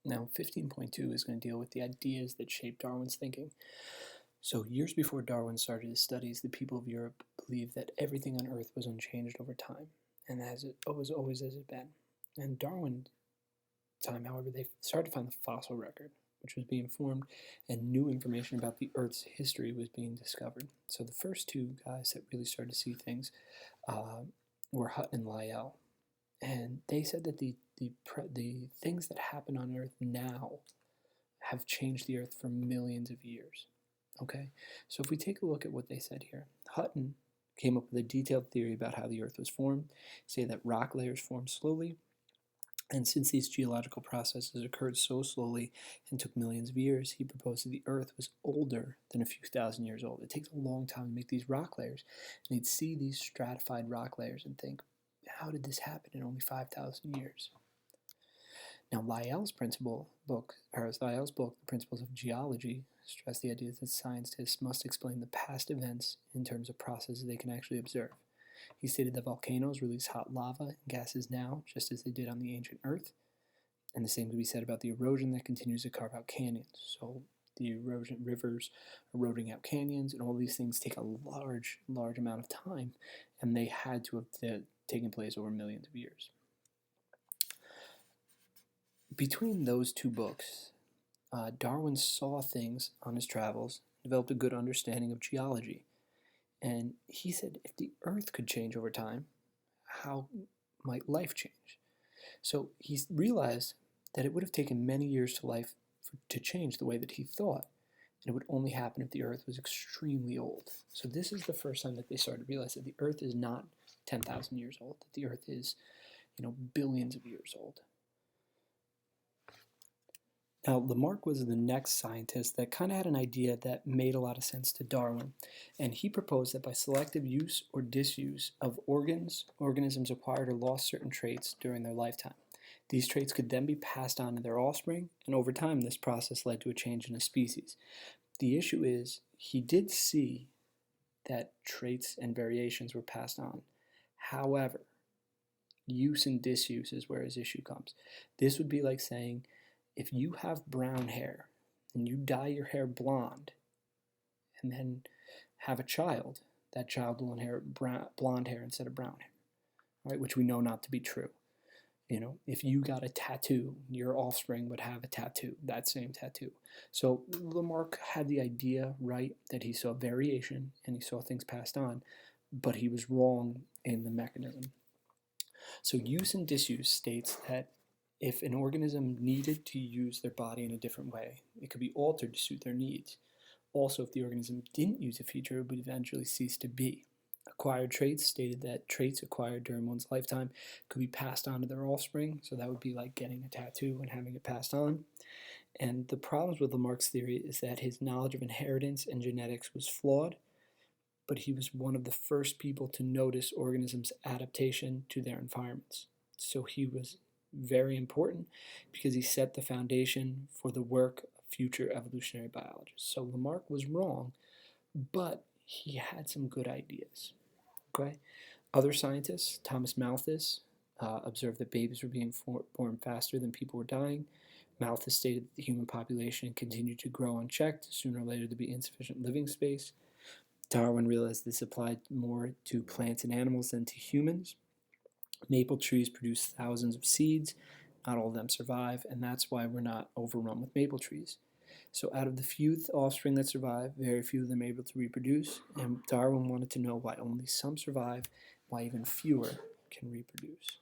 Now, 15.2 is going to deal with the ideas that shaped Darwin's thinking. So, years before Darwin started his studies, the people of Europe believed that everything on Earth was unchanged over time, and as it was always as it had been. And Darwin's time, however, they started to find the fossil record, which was being formed, and new information about the Earth's history was being discovered. So, the first two guys that really started to see things were Hutton and Lyell, and they said that the things that happen on Earth now have changed the Earth for millions of years. Okay, so if we take a look at what they said here, Hutton came up with a detailed theory about how the Earth was formed, say that rock layers form slowly, and since these geological processes occurred so slowly and took millions of years, he proposed that the Earth was older than a few thousand years old. It takes a long time to make these rock layers, and he'd see these stratified rock layers and think, how did this happen in only 5,000 years? Now, Lyell's book, The Principles of Geology, stressed the idea that scientists must explain the past events in terms of processes they can actually observe. He stated that volcanoes release hot lava and gases now, just as they did on the ancient Earth, and the same can be said about the erosion that continues to carve out canyons. So the rivers eroding out canyons, and all these things take a large amount of time, and they had to have taken place over millions of years. Between those two books, Darwin saw things on his travels, developed a good understanding of geology, and he said if the Earth could change over time, how might life change? So he realized that it would have taken many years to change the way that he thought, and it would only happen if the Earth was extremely old. So this is the first time that they started to realize that the Earth is not 10,000 years old, that the Earth is, billions of years old. Now, Lamarck was the next scientist that kind of had an idea that made a lot of sense to Darwin, and he proposed that by selective use or disuse of organisms acquired or lost certain traits during their lifetime. These traits could then be passed on to their offspring, and over time this process led to a change in a species. The issue is, he did see that traits and variations were passed on. However, use and disuse is where his issue comes. This would be like saying, if you have brown hair and you dye your hair blonde and then have a child, that child will inherit blonde hair instead of brown hair, right? Which we know not to be true. If you got a tattoo, your offspring would have a tattoo, that same tattoo. So Lamarck had the idea right that he saw variation and he saw things passed on, but he was wrong in the mechanism. So use and disuse states that if an organism needed to use their body in a different way, it could be altered to suit their needs. Also, if the organism didn't use a feature, it would eventually cease to be. Acquired traits stated that traits acquired during one's lifetime could be passed on to their offspring, so that would be like getting a tattoo and having it passed on. And the problems with Lamarck's theory is that his knowledge of inheritance and genetics was flawed, but he was one of the first people to notice organisms' adaptation to their environments. So he was very important because he set the foundation for the work of future evolutionary biologists. So Lamarck was wrong, but he had some good ideas. Okay. Other scientists, Thomas Malthus, observed that babies were being born faster than people were dying. Malthus stated that the human population continued to grow unchecked. Sooner or later, there'd be insufficient living space. Darwin realized this applied more to plants and animals than to humans. Maple trees produce thousands of seeds. Not all of them survive, and that's why we're not overrun with maple trees. So out of the few offspring that survive, very few of them are able to reproduce, and Darwin wanted to know why only some survive, why even fewer can reproduce.